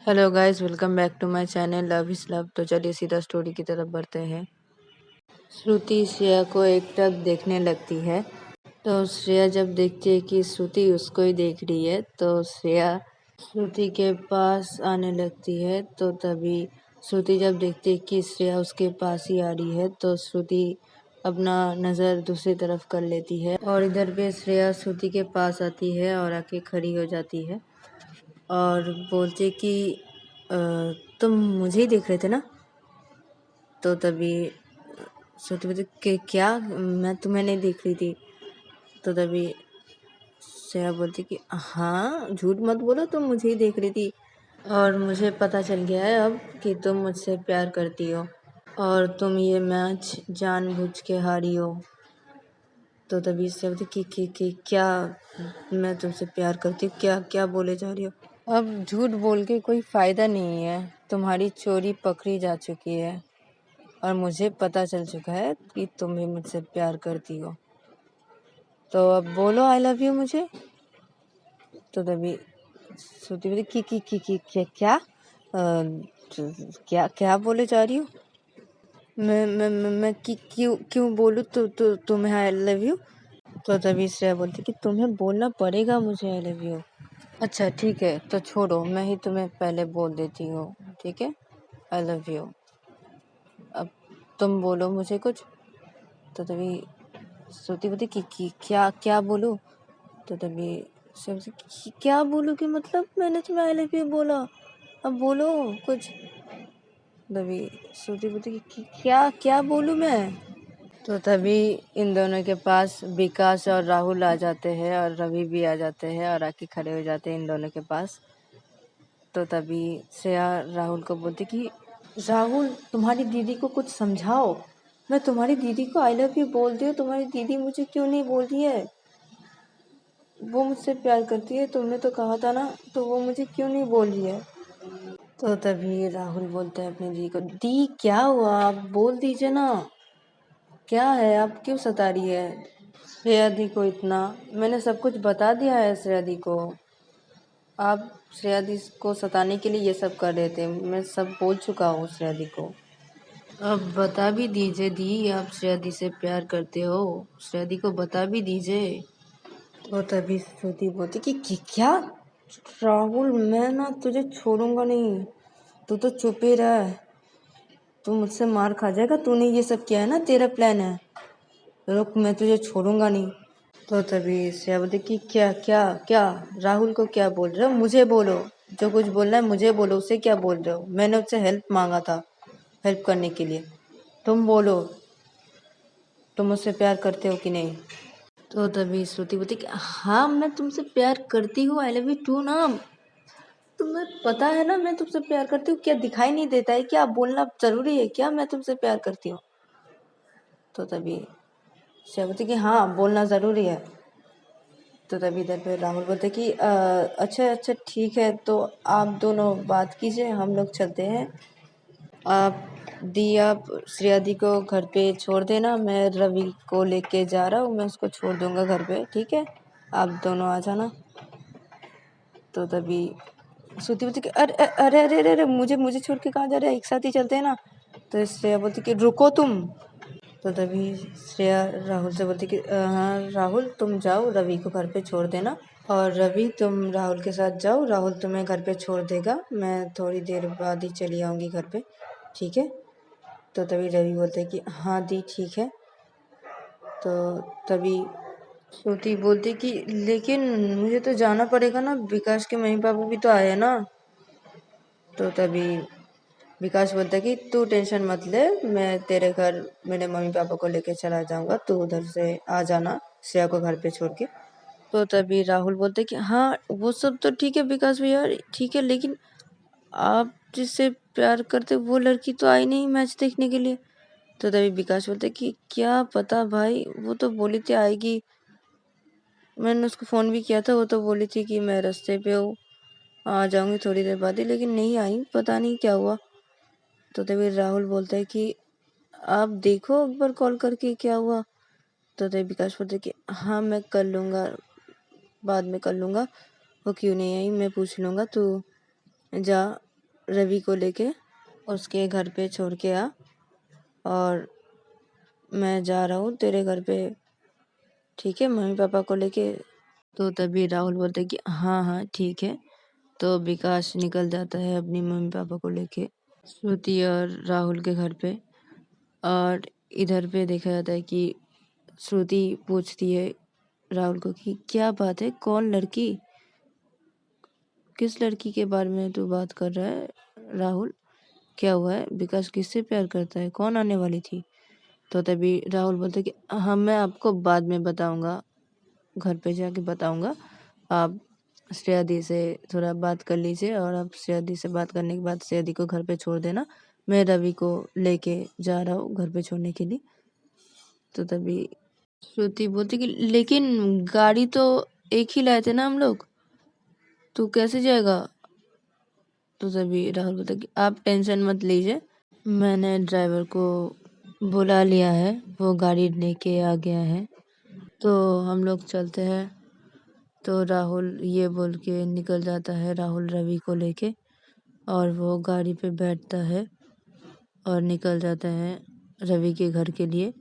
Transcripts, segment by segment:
Hello guys, welcome back to my channel love is love. तो चलिए सीधा story की तरफ बढ़ते हैं। श्रुति श्रेया को एकटक देखने लगती है। तो श्रेया जब देखती है कि श्रुति उसको ही देख रही है तो श्रेया श्रुति के पास आने लगती है। तो तभी श्रुति जब देखती है कि श्रेया उसके पास ही आ रही है तो श्रुति अपना नज़र दूसरी तरफ कर लेती है और इधर पे श्रेया श्रुति के पास आती है और आके खड़ी हो जाती है और बोलती कि "अ, तुम मुझे ही देख रहे थे ना?" तो तभी श्रुति बोलती कि क्या, मैं तुम्हें नहीं देख रही थी। तो तभी श्रेया बोलती कि हाँ, झूठ मत बोलो, तुम मुझे ही देख रही थी और मुझे पता चल गया है अब कि तुम मुझसे प्यार करती हो और तुम ये मैच जानबूझ के हारी हो। तो तभी श्रेया बोलती कि क्या, मैं तुमसे प्यार करती हूँ, क्या क्या बोले जा रही हो? अब झूठ बोल के कोई फ़ायदा नहीं है, तुम्हारी चोरी पकड़ी जा चुकी है और मुझे पता चल चुका है कि तुम भी मुझसे प्यार करती हो। तो अब बोलो आई लव यू मुझे। तो तभी श्रुति बोली कि क्या, क्या क्या बोले जा रही हो? मैं क्यों क्यों बोलूँ तुम्हें आई लव यू? तो तभी श्रेया बोलती कि तुम्हें बोलना पड़ेगा मुझे आई लव यू। अच्छा ठीक है, तो छोड़ो, मैं ही तुम्हें पहले बोल देती हूँ, ठीक है? I love you. अब तुम बोलो मुझे कुछ। तो तभी श्रुति बोलती कि क्या क्या बोलूँ? तो तभी श्रेया बोलती क्या बोलूँ कि मतलब मैंने तुम्हें आई लव यू बोला, अब बोलो कुछ। तभी श्रुति बोलती कि क्या क्या बोलूँ मैं? तो तभी इन दोनों के पास विकास और राहुल आ जाते हैं और रवि भी आ जाते हैं और आके खड़े हो जाते हैं इन दोनों के पास। तो तभी श्रेया राहुल को बोलती कि राहुल, तुम्हारी दीदी को कुछ समझाओ, मैं तुम्हारी दीदी को आई लव यू बोलती हूँ, तुम्हारी दीदी मुझे क्यों नहीं बोल रही है? वो मुझसे प्यार करती है, तुमने तो कहा था ना, तो वो मुझे क्यों नहीं बोल रही है? तो तभी राहुल बोलता है अपनी दीदी को, दी क्या हुआ, आप बोल दीजिए ना, क्या है, आप क्यों सता रही है श्रेया दी को इतना? मैंने सब कुछ बता दिया है श्रेया दी को, आप श्रेया दी को सताने के लिए ये सब कर रहे थे, मैं सब बोल चुका हूँ श्रेया दी को। अब बता भी दीजिए दी, आप श्रेया दी से प्यार करते हो, श्रेया दी को बता भी दीजिए। तो तभी श्रुति बोलती कि क्या, राहुल मैं ना तुझे छोड़ूंगा नहीं, तू तो चुप ही रह, तू मुझसे मार खा जाएगा, तूने ये सब किया है ना, तेरा प्लान है, रुक मैं तुझे छोड़ूंगा नहीं। तो तभी श्रेया बोलती कि क्या क्या क्या, राहुल को क्या बोल रहे हो, मुझे बोलो, जो कुछ बोलना है मुझे बोलो, उसे क्या बोल रहे हो? मैंने उससे हेल्प मांगा था, हेल्प करने के लिए, तुम बोलो, तुम मुझसे प्यार करते हो कि नहीं? तो तभी श्रुति बोलती कि हाँ मैं तुमसे प्यार करती हूँ, आई लव यू टू ना, तुम्हें पता है ना मैं तुमसे प्यार करती हूँ, क्या दिखाई नहीं देता है क्या, बोलना जरूरी है क्या मैं तुमसे प्यार करती हूँ? तो तभी श्रेया बोलती कि हाँ बोलना ज़रूरी है। तो तभी इधर पे राहुल बोलते कि अच्छा अच्छा ठीक है, तो आप दोनों बात कीजिए, हम लोग चलते हैं। आप श्रेया दी को घर पे छोड़ देना, मैं रवि को लेके जा रहा हूँ, मैं उसको छोड़ दूंगा घर पे, ठीक है? आप दोनों आ जाना। तो तभी श्रुति बोलती कि अरे अरे अरे अरे अरे, मुझे मुझे छोड़ के कहाँ जा रहे हैं, एक साथ ही चलते हैं ना। तो श्रेया बोलती कि रुको तुम। तो तभी श्रेया राहुल से बोलती कि हाँ राहुल तुम जाओ, रवि को घर पे छोड़ देना और रवि तुम राहुल के साथ जाओ, राहुल तुम्हें घर पे छोड़ देगा, मैं थोड़ी देर बाद ही चली आऊँगी घर पे, ठीक है? तो तभी रवि बोलते हैं कि हाँ दी ठीक है। तो तभी श्रुति बोलती कि लेकिन मुझे तो जाना पड़ेगा ना, विकास के मम्मी पापा भी तो आए हैं ना। तो तभी विकास बोलता है कि तू टेंशन मत ले, मैं तेरे घर मेरे मम्मी पापा को लेके चला जाऊंगा, तू उधर से आ जाना श्रेया को घर पे छोड़ के। तो तभी राहुल बोलते कि हाँ वो सब तो ठीक है विकास भैया, ठीक है, लेकिन आप जिससे प्यार करते वो लड़की तो आई नहीं मैच देखने के लिए। तो तभी विकास बोलते कि क्या पता भाई, वो तो बोली थी आएगी, मैंने उसको फ़ोन भी किया था, वो तो बोली थी कि मैं रास्ते पे हूँ, आ जाऊंगी थोड़ी देर बाद ही, लेकिन नहीं आई, पता नहीं क्या हुआ। तो तभी राहुल बोलता है कि आप देखो एक बार कॉल करके क्या हुआ। तो तभी विकास बोलता है कि हाँ मैं कर लूँगा, बाद में कर लूँगा, वो क्यों नहीं आई मैं पूछ लूँगा, तू जा रवि को लेके उसके घर पे छोड़ के आ, और मैं जा रहा हूँ तेरे घर पे, ठीक है, मम्मी पापा को लेके। तो तभी राहुल बोलते कि हाँ हाँ ठीक है। तो विकास निकल जाता है अपनी मम्मी पापा को लेके श्रुति और राहुल के घर पे। और इधर पे देखा जाता है कि श्रुति पूछती है राहुल को कि क्या बात है, कौन लड़की, किस लड़की के बारे में तू बात कर रहा है राहुल, क्या हुआ है, विकास किससे प्यार करता है, कौन आने वाली थी। तो तभी राहुल बोलता है कि हाँ मैं आपको बाद में बताऊंगा, घर पे जाके बताऊंगा, आप श्रेया दी से थोड़ा बात कर लीजिए, और आप श्रेया दी से बात करने के बाद श्रेया दी को घर पे छोड़ देना, मैं रवि को लेके जा रहा हूँ घर पे छोड़ने के लिए। तो तभी श्रुति बोलती कि लेकिन गाड़ी तो एक ही लाए थे ना हम लोग, तू कैसे जाएगा। तो तभी राहुल बोलता कि आप टेंशन मत लीजिए, मैंने ड्राइवर को बुला लिया है, वो गाड़ी लेके आ गया है, तो हम लोग चलते हैं। तो राहुल ये बोल के निकल जाता है, राहुल रवि को लेके, और वो गाड़ी पे बैठता है और निकल जाता है रवि के घर के लिए।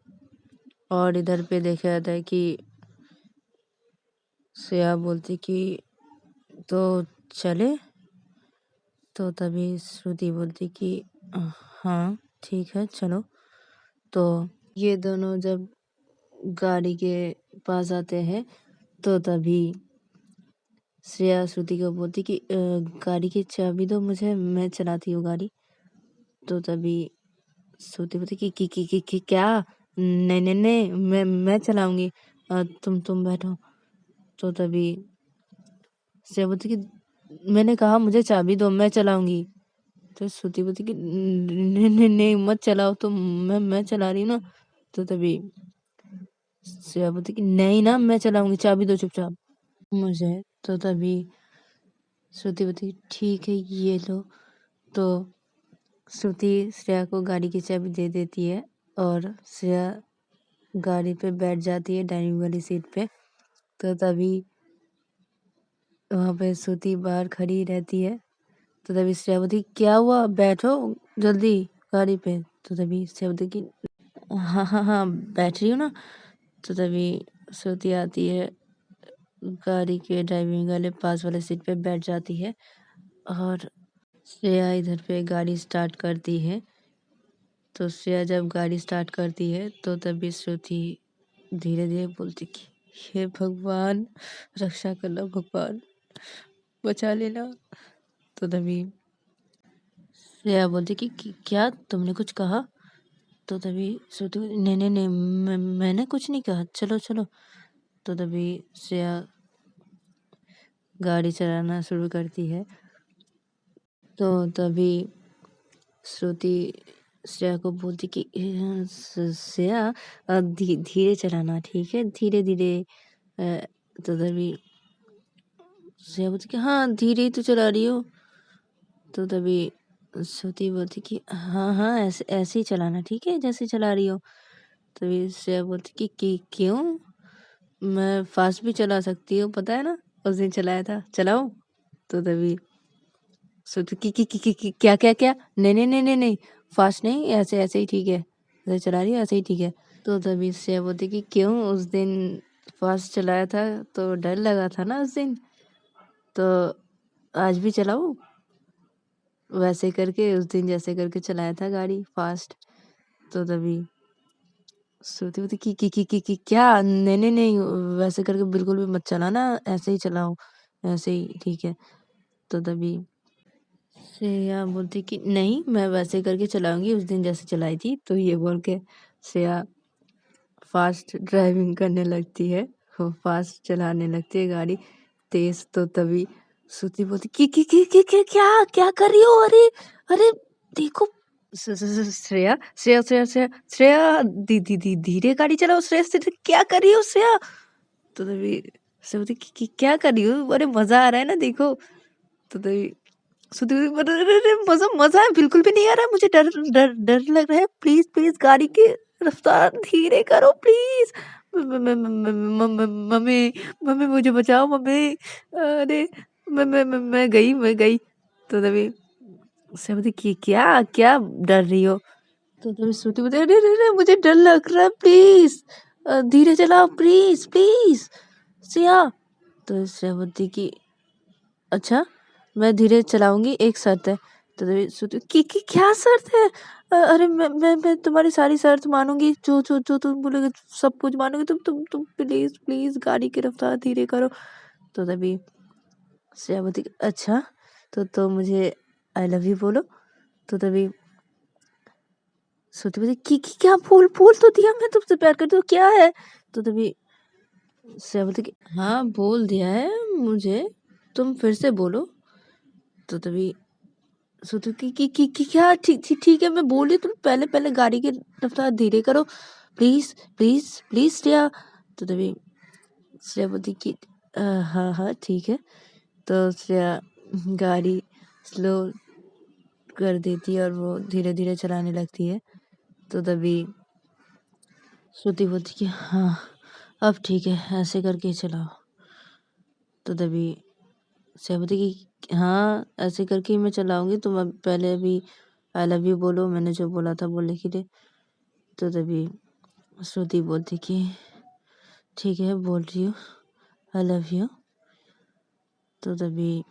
और इधर पे देखा जाता है कि श्रेया बोलती कि तो चले। तो तभी श्रुति बोलती कि हाँ ठीक है चलो। तो ये दोनों जब गाड़ी के पास आते हैं तो तभी श्रेया श्रुति को बोलती कि गाड़ी की चाबी दो मुझे, मैं चलाती हूँ गाड़ी। तो तभी श्रुति बोलती कि क्या, नहीं नहीं नहीं, मैं चलाऊंगी, तुम बैठो। तो तभी श्रेया बोलती कि मैंने कहा मुझे चाबी दो, मैं चलाऊंगी। तो श्रुति बोलती कि नहीं नहीं नहीं मत चलाओ, तो मैं चला रही हूँ ना। तो तभी श्रेया बोलती कि नहीं ना, मैं चलाऊंगी, चाबी दो चुपचाप मुझे। तो तभी श्रुति बोलती ठीक है ये लो। तो श्रुति श्रेया को गाड़ी की चाबी दे देती है, और श्रेया गाड़ी पे बैठ जाती है डाइनिंग वाली सीट पे। तो तभी वहाँ पे श्रुति बाहर खड़ी रहती है। तो तभी श्रेया बोलती क्या हुआ, बैठो जल्दी गाड़ी पे। तो तभी श्रेया बोलती कि हाँ हाँ हाँ बैठ रही हूँ ना। तो तभी श्रुति आती है, गाड़ी के ड्राइविंग वाले पास वाले सीट पे बैठ जाती है, और श्रेया इधर पे गाड़ी स्टार्ट करती है। तो श्रेया जब गाड़ी स्टार्ट करती है तो तभी श्रुति धीरे धीरे बोलती कि हे भगवान, रक्षा करना भगवान, बचा लेना। तो तभी श्रेया बोलती कि क्या तुमने कुछ कहा। तो तभी श्रुति नहीं नहीं नहीं मैंने कुछ नहीं कहा, चलो चलो। तो तभी श्रेया गाड़ी चलाना शुरू करती है। तो तभी श्रुति श्रेया को बोलती कि श्रेया धीरे चलाना, ठीक है, धीरे धीरे। तो तभी श्रेया बोलती कि हाँ धीरे ही तो चला रही हो। तो तभी श्रुति बोलती कि हाँ हाँ ऐसे ऐसे ही चलाना, ठीक है, जैसे चला रही हो। तभी श्रेया बोलती कि क्यों, मैं फास्ट भी चला सकती हूँ, पता है ना, उस दिन चलाया था, चलाओ। तो तभी श्रुति कि क्या क्या क्या, नहीं नहीं नहीं नहीं नहीं, फास्ट नहीं, ऐसे ऐसे ही ठीक है, ऐसे चला रही है, ऐसे ही ठीक है। तो तभी श्रेया बोलती कि क्यों, उस दिन फास्ट चलाया था तो डर लगा था ना उस दिन, तो आज भी चलाऊं वैसे करके, उस दिन जैसे करके चलाया था गाड़ी फास्ट। तो तभी श्रुति बोलती कि क्या, नहीं नहीं नहीं वैसे करके बिल्कुल भी मत चलाना, ऐसे ही चलाओ, ऐसे ही ठीक है। तो तभी श्रेया बोलती कि नहीं मैं वैसे करके चलाऊंगी, उस दिन जैसे चलाई थी। तो ये बोल के श्रेया फास्ट ड्राइविंग करने लगती है, वो फास्ट चलाने लगती है गाड़ी तेज। तो तभी श्रुति बोलती कि क्या क्या कर रही हो, अरे अरे देखो, श्रेया श्रेया श्रेया श्रेया श्रेया दी धीरे गाड़ी चलाओ, श्रेया श्रेया क्या कर रही हो श्रेया। तो तभी श्रेया बोलती कि क्या कर रही हो, अरे मजा आ रहा है ना देखो। तो तभी श्रुति बोलती, अरे मजा मजा है बिल्कुल भी नहीं आ रहा है, मुझे डर डर डर लग रहा है, प्लीज प्लीज गाड़ी की रफ्तार धीरे करो प्लीज, मम्मी मम्मी मुझे बचाओ मम्मी, अरे मैं गई। तो तभी श्रेया बोलती कि क्या क्या डर रही हो? तो तभी श्रुति बोलती अरे अरे अरे मुझे डर लग रहा है प्लीज, धीरे चलाओ प्लीज प्लीज श्रेया। तो श्रेया बोलती कि अच्छा मैं धीरे चलाऊंगी, एक शर्त है। तो तभी श्रुति कि क्या शर्त है? अरे मैं तुम्हारी सारी शर्त मानूंगी, जो जो जो तुम बोलोगे सब कुछ मानूंगी, तुम प्लीज प्लीज गाड़ी की रफ्तार धीरे करो। तो तभी श्रेया बोलती अच्छा तो मुझे आई लव यू बोलो। तो तभी श्रुति बोलती कि क्या बोल बोल तो दिया, मैं तुमसे प्यार करती हूँ, क्या है? तो तभी श्रेया बोलती कि हाँ बोल दिया है मुझे, तुम फिर से बोलो। तो तभी सोचो कि क्या ठीक ठीक ठीक है मैं बोल रही, तुम पहले पहले गाड़ी की रफ्तार धीरे करो प्लीज प्लीज प्लीज श्रेया। तो तभी श्रेया बोलती कि हाँ हाँ ठीक है। तो श्रेया गाड़ी स्लो कर देती है और वो धीरे धीरे चलाने लगती है। तो तभी श्रुति बोलती कि हाँ अब ठीक है ऐसे करके चलाओ। तो तभी श्रेया बोलती कि हाँ ऐसे करके ही मैं चलाऊंगी, तुम अब पहले अभी आई लव यू बोलो, मैंने जो बोला था बोलने के लिए। तो तभी श्रुति बोलती कि ठीक है बोल रही हूँ आई लव यू। तो तभी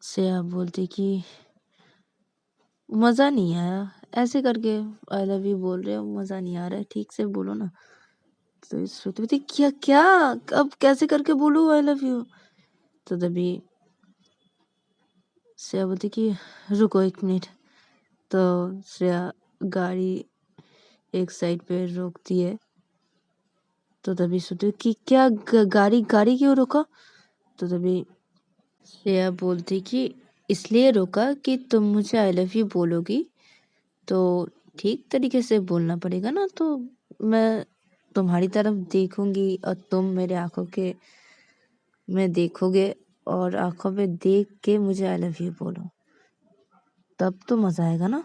श्रेया बोलती कि मज़ा नहीं आया, ऐसे करके आई लव यू बोल रहे हो मज़ा नहीं आ रहा है, ठीक से बोलो ना। तो श्रुति बोलती क्या क्या अब कैसे करके बोलूँ आई लव यू? तो तभी श्रेया बोलती कि रुको एक मिनट। तो श्रेया गाड़ी एक साइड पे रोकती है। तो तभी श्रुति कि क्या गाड़ी गाड़ी क्यों रोका? तो तभी श्रेया बोलती कि इसलिए रोका कि तुम मुझे आई लव यू बोलोगी तो ठीक तरीके से बोलना पड़ेगा ना, तो मैं तुम्हारी तरफ देखूंगी और तुम मेरे आंखों के में देखोगे और आंखों में देख के मुझे आई लव यू बोलो, तब तो मजा आएगा ना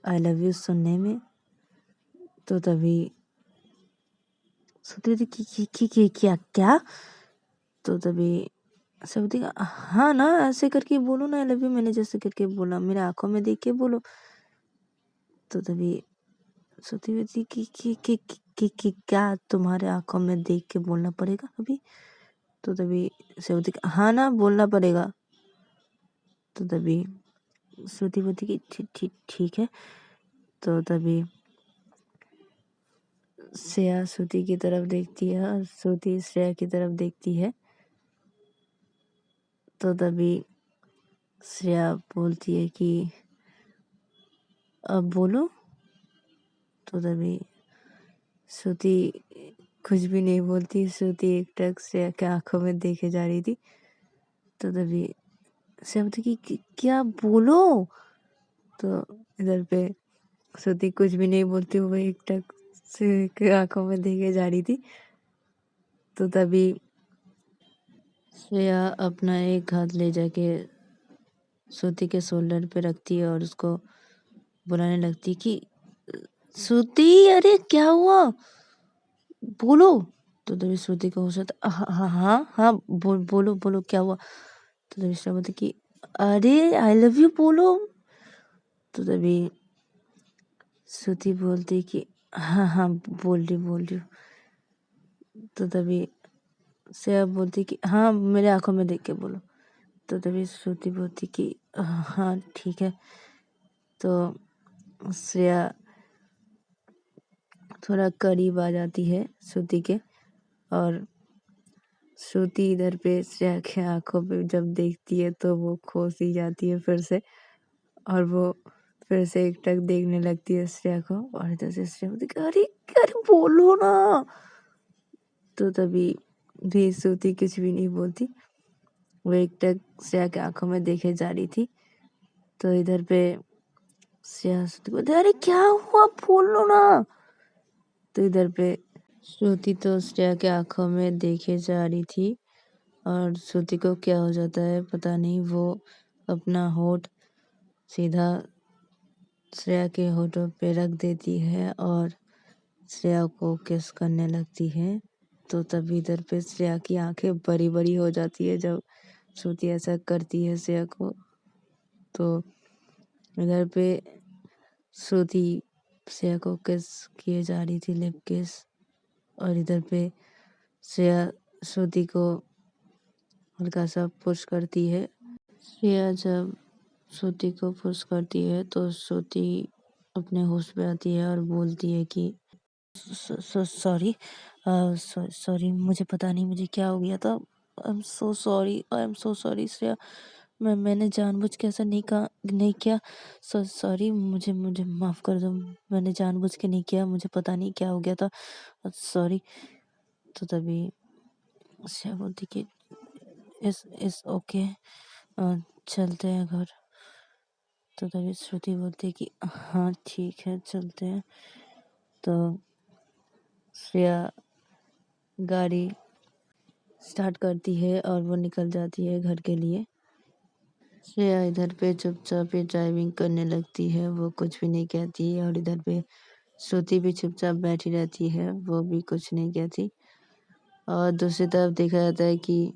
आई लव यू सुनने में। तो तभी सोचती थी कि क्या क्या? तो तभी सब देखा हाँ ना ऐसे करके बोलो ना आई लव यू, मैंने जैसे करके बोला मेरे आंखों में देख के बोलो। तो तभी सोती हुई थी कि क्या तुम्हारे आंखों में देख के बोलना पड़ेगा अभी? तो तभी श्रुति हाँ ना बोलना पड़ेगा। तो तभी श्रुति बोलती कि ठीक ठीक ठीक है। तो तभी श्रेया श्रुति की तरफ देखती है और श्रुति श्रेया की तरफ देखती है। तो तभी श्रेया बोलती है कि अब बोलो। तो तभी श्रुति कुछ भी नहीं बोलती, श्रुति एकटक श्रेया के आंखों में देखे जा रही थी। तो तभी श्रेया बोलती कि क्या बोलो? तो इधर पे श्रुति कुछ भी नहीं बोलती हुए एकटक से के आंखों में देखे जा रही थी। तो तभी श्रेया अपना एक हाथ ले जाके श्रुति के शोल्डर पे रखती है और उसको बुलाने लगती कि श्रुति अरे क्या हुआ बोलो। तो तभी श्रुति को होश आता हाँ हाँ हाँ हाँ बोलो बोलो क्या हुआ? तो तभी श्रेया बोलती कि अरे आई लव यू बोलो। तो तभी श्रुति बोलती कि हाँ हाँ बोल रही हूँ। तो तभी श्रेया बोलती कि हाँ मेरे आंखों में देख के बोलो। तो तभी श्रुति बोलती कि हाँ ठीक है। तो श्रेया थोड़ा करीब आ जाती है श्रुति के और श्रुति इधर पे श्रेया के आंखों पे जब देखती है तो वो खो सी जाती है फिर से, और वो फिर से एकटक देखने लगती है श्रेया को और इधर से श्रेया बोलती अरे अरे बोलो ना। तो तभी भी श्रुति कुछ भी नहीं बोलती, वो एकटक श्रेया के आंखों में देखे जा रही थी। तो इधर पे श्रेया श्रुति बोलती अरे क्या हुआ बोलो ना। तो इधर पे श्रुति तो श्रेया के आंखों में देखे जा रही थी और श्रुति को क्या हो जाता है पता नहीं, वो अपना होठ सीधा श्रेया के होठों पे रख देती है और श्रेया को किस करने लगती है। तो तभी इधर पे श्रेया की आंखें बड़ी बड़ी हो जाती है जब श्रुति ऐसा करती है श्रेया को। तो इधर पे श्रुति श्रेया को किस किए जा रही थी, लिप किस। और इधर पे श्रेया श्रुति को हल्का सा पुश करती है। श्रेया जब श्रुति को पुश करती है तो श्रुति अपने होश पे आती है और बोलती है कि सॉरी सॉरी, मुझे पता नहीं मुझे क्या हो गया था। I am so sorry Shreya, मैंने जानबूझ के ऐसा नहीं किया। सॉरी, मुझे मुझे माफ़ कर दो, मैंने जानबूझ के नहीं किया, मुझे पता नहीं क्या हो गया था, सॉरी। तो तभी श्रेया बोलती कि इस ओके, चलते हैं घर। तो तभी श्रुति बोलती है कि हाँ ठीक है चलते हैं। तो श्रेया गाड़ी स्टार्ट करती है और वो निकल जाती है घर के लिए। श्रेया इधर पे चुपचाप ही ड्राइविंग करने लगती है, वो कुछ भी नहीं कहती है। और इधर पे श्रुति भी चुपचाप बैठी रहती है, वो भी कुछ नहीं कहती। और दूसरी तरफ देखा जाता है कि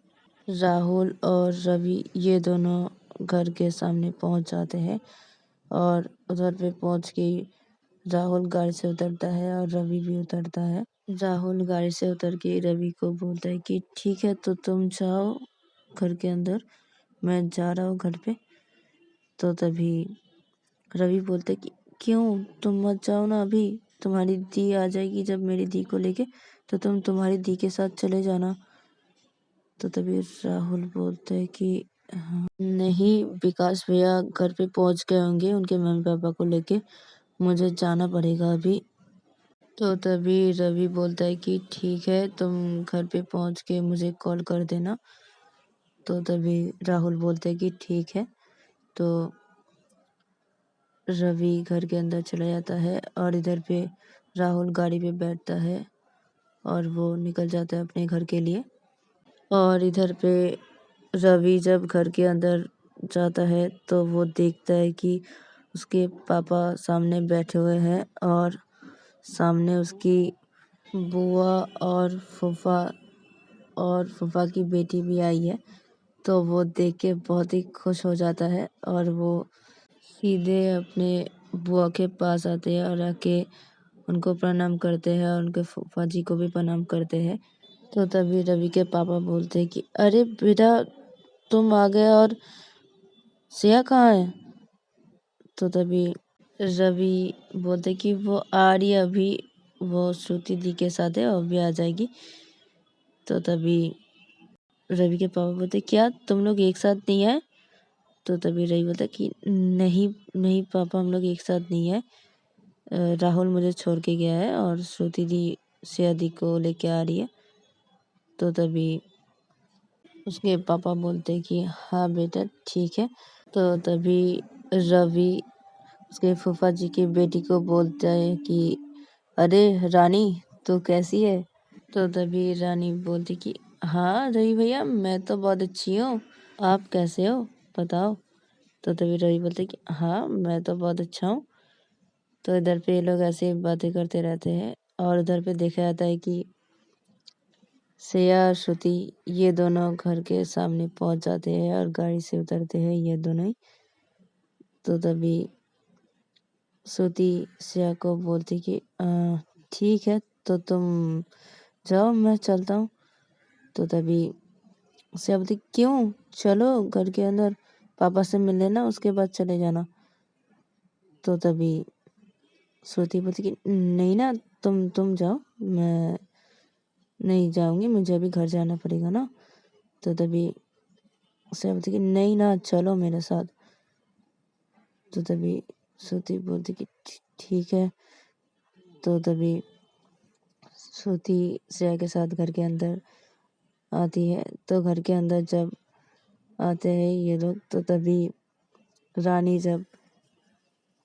राहुल और रवि ये दोनों घर के सामने पहुंच जाते हैं। और उधर पे पहुंच के राहुल गाड़ी से उतरता है और रवि भी उतरता है। राहुल गाड़ी से उतर के रवि को बोलता है कि ठीक है तो तुम जाओ घर के अंदर, मैं जा रहा हूँ घर पे। तो तभी रवि बोलता है कि क्यों, तुम मत जाओ ना, अभी तुम्हारी दी आ जाएगी जब मेरी दी को लेके, तो तुम तुम्हारी दी के साथ चले जाना। तो तभी राहुल बोलता है कि हाँ, नहीं, विकास भैया घर पे पहुंच गए होंगे उनके मम्मी पापा को लेके, मुझे जाना पड़ेगा अभी। तो तभी रवि बोलता है कि ठीक है, तुम घर पे पहुंच के मुझे कॉल कर देना। तो तभी राहुल बोलते हैं कि ठीक है। तो रवि घर के अंदर चला जाता है और इधर पे राहुल गाड़ी पे बैठता है और वो निकल जाता है अपने घर के लिए। और इधर पे रवि जब घर के अंदर जाता है तो वो देखता है कि उसके पापा सामने बैठे हुए हैं और सामने उसकी बुआ और फूफा की बेटी भी आई है। तो वो देख के बहुत ही खुश हो जाता है और वो सीधे अपने बुआ के पास आते हैं और आके उनको प्रणाम करते हैं और उनके फूफा जी को भी प्रणाम करते हैं। तो तभी रवि के पापा बोलते हैं कि अरे बेटा, तुम आ गए और सिया कहाँ है। तो तभी रवि बोलते कि वो आ रही है अभी, वो श्रुति दी के साथ है और भी आ जाएगी। तो तभी रवि के पापा बोलते क्या तुम लोग एक साथ नहीं आए। तो तभी रवि बोलता कि नहीं नहीं पापा, हम लोग एक साथ नहीं है, राहुल मुझे छोड़ के गया है और श्रुति दी सिया दी को लेके आ रही है। तो तभी उसके पापा बोलते हैं कि हाँ बेटा ठीक है। तो तभी रवि उसके फूफा जी की बेटी को बोलता है कि अरे रानी, तू कैसी है। तो तभी रानी बोलती कि हाँ रवि भैया, मैं तो बहुत अच्छी हूँ, आप कैसे हो बताओ। तो तभी रवि बोलते कि हाँ मैं तो बहुत अच्छा हूँ। तो इधर पे ये लोग ऐसे ही बातें करते रहते हैं और उधर पे देखा जाता है कि श्रेया और श्रुति ये दोनों घर के सामने पहुंच जाते हैं और गाड़ी से उतरते हैं ये दोनों ही। तो तभी श्रुति श्रेया को बोलती कि ठीक है तो तुम जाओ, मैं चलता हूँ। तो तभी श्रेया बोलती क्यों, चलो घर के अंदर, पापा से मिल लेना उसके बाद चले जाना। तो तभी श्रुति बोलती कि नहीं ना, तुम जाओ, मैं नहीं जाऊंगी, मुझे अभी घर जाना पड़ेगा ना। तो तभी श्रेया बोलती कि नहीं ना, चलो मेरे साथ। तो तभी श्रुति बोलती कि ठीक है। तो तभी श्रुति श्रेया के साथ घर के अंदर आती है। तो घर के अंदर जब आते हैं ये लोग, तो तभी रानी जब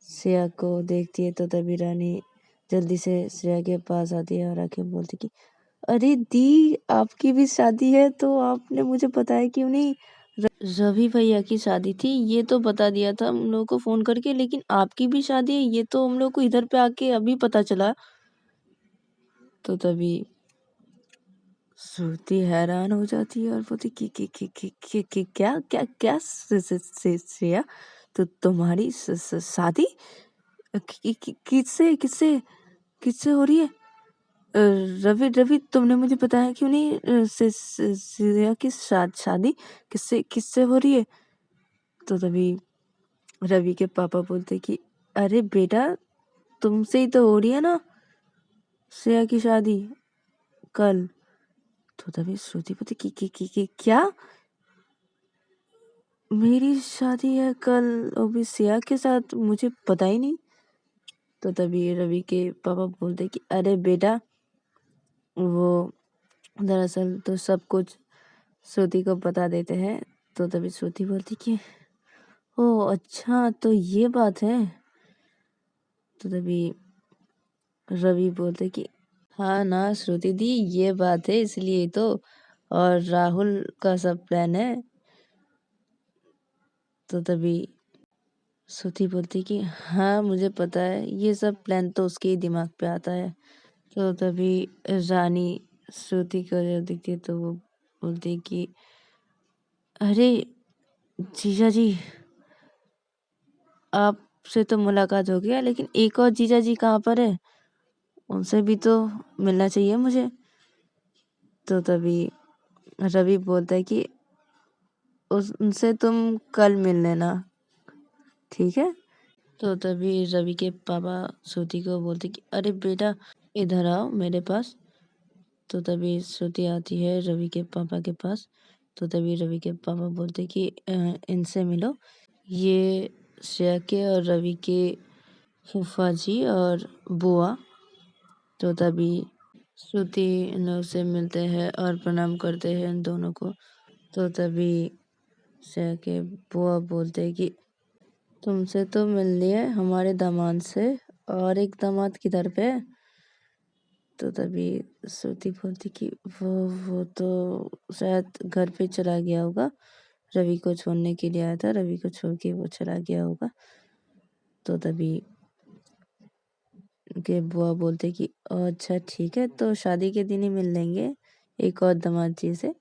श्रेया को देखती है तो तभी रानी जल्दी से श्रेया के पास आती है और आके बोलती कि अरे दी, आपकी भी शादी है तो आपने मुझे बताया क्यों नहीं। रवि भैया की शादी थी ये तो बता दिया था हम लोगों को फोन करके, लेकिन आपकी भी शादी है ये तो हम लोग को इधर पे आके अभी पता चला। तो तभी श्रुति हैरान हो जाती है और बोलती कि क्या क्या क्या क्या श्रेया। तो तुम्हारी शादी किससे किससे किससे हो रही है? रवि रवि तुमने मुझे बताया क्यों नहीं? श्रेया की शादी किससे किससे हो रही है? तो तभी रवि के पापा बोलते कि अरे बेटा, तुमसे ही तो हो रही है ना श्रेया की शादी कल। तो तभी श्रुति बोलती कि क्या मेरी शादी है कल, वो भी श्रेया के साथ? मुझे पता ही नहीं। तो तभी रवि के पापा बोलते कि अरे बेटा, वो दरअसल तो सब कुछ श्रुति को बता देते हैं। तो तभी श्रुति बोलती कि ओह अच्छा, तो ये बात है। तो तभी रवि बोलते कि हाँ ना श्रुति दी, ये बात है, इसलिए तो। और राहुल का सब प्लान है। तो तभी श्रुति बोलती कि हाँ मुझे पता है, ये सब प्लान तो उसके ही दिमाग पे आता है। तो तभी रानी श्रुति को जब दिखती है तो वो बोलती कि अरे जीजा जी, आपसे तो मुलाकात हो गया, लेकिन एक और जीजा जी कहाँ पर है? उनसे भी तो मिलना चाहिए मुझे। तो तभी रवि बोलता है कि उनसे तुम कल मिल लेना, ठीक है। तो तभी रवि के पापा श्रुति को बोलते कि अरे बेटा, इधर आओ मेरे पास। तो तभी श्रुति आती है रवि के पापा के पास। तो तभी रवि के पापा बोलते कि इनसे मिलो, ये श्रेया के और रवि के फूफा जी और बुआ। तो तभी श्रुति इन लोग से मिलते हैं और प्रणाम करते हैं इन दोनों को। तो तभी श्रेया के बुआ बोलते हैं कि तुमसे तो मिल लिए हमारे दामाद से, और एक दामाद किधर पे? तो तभी श्रुति बोलती कि वो तो शायद घर पे चला गया होगा, रवि को छोड़ने के लिए आया था, रवि को छोड़ के वो चला गया होगा। तो तभी के बुआ बोलते कि अच्छा ठीक है, तो शादी के दिन ही मिल लेंगे एक और दामाद जी से।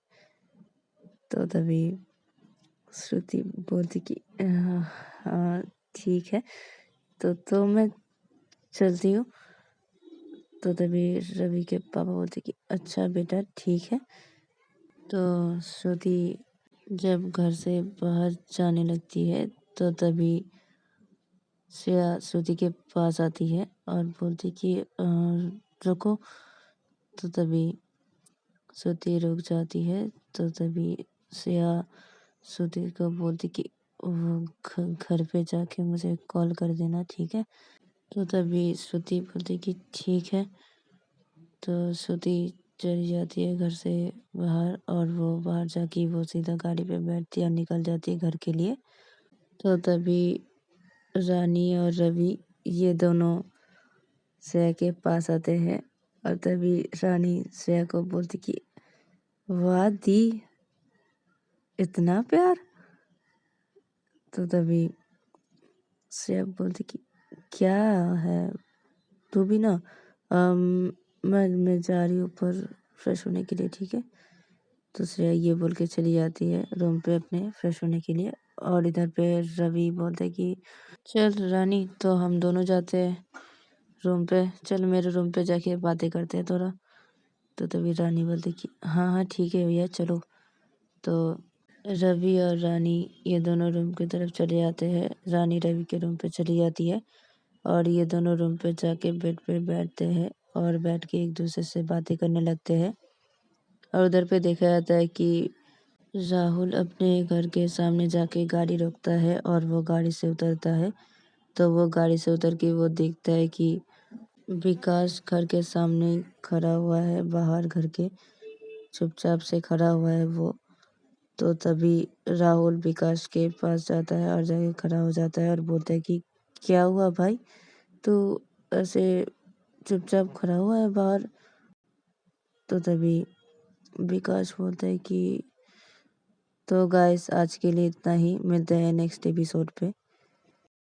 तो तभी श्रुति बोलती कि हाँ ठीक है, तो मैं चलती हूँ। तो तभी रवि के पापा बोलते कि अच्छा बेटा ठीक है। तो श्रुति जब घर से बाहर जाने लगती है तो तभी श्रेया श्रुति के पास आती है और बोलती कि रुको। तो तभी श्रुति रुक जाती है। तो तभी श्रेया श्रुति को बोलती कि वो घर पे जाके मुझे कॉल कर देना, ठीक है। तो तभी श्रुति बोलती कि ठीक है। तो श्रुति चली जाती है घर से बाहर, और वो बाहर जाके वो सीधा गाड़ी पे बैठती है और निकल जाती है घर के लिए। तो तभी रानी और रवि ये दोनों श्रेया के पास आते हैं, और तभी रानी श्रेया को बोलती कि वाह दी, इतना प्यार। तो तभी श्रेया बोलती कि क्या है, तू भी ना, मैं जा रही हूँ ऊपर फ्रेश होने के लिए, ठीक है। तो श्रेया ये बोल के चली जाती है रूम पे अपने फ्रेश होने के लिए। और इधर पे रवि बोलता है कि चल रानी, तो हम दोनों जाते हैं रूम पे, चल मेरे रूम पे जाके बातें करते हैं थोड़ा। तो तभी रानी बोलती कि हाँ हाँ ठीक है भैया चलो। तो रवि और रानी ये दोनों रूम की तरफ चले जाते हैं। रानी रवि के रूम पे चली जाती है और ये दोनों रूम पे जाके बेड पे बैठते हैं और बैठ के एक दूसरे से बातें करने लगते हैं। और उधर पे देखा जाता है कि राहुल अपने घर के सामने जाके गाड़ी रोकता है और वो गाड़ी से उतरता है। तो वो गाड़ी से उतर के वो देखता है कि विकास घर के सामने खड़ा हुआ है, बाहर घर के चुपचाप से खड़ा हुआ है वो। तो तभी राहुल विकास के पास जाता है और जाके खड़ा हो जाता है और बोलता है कि क्या हुआ भाई, तू ऐसे चुपचाप खड़ा हुआ है बाहर? तो तभी विकास बोलता है कि तो गाइस आज के लिए इतना ही, मिलते हैं नेक्स्ट एपिसोड पे।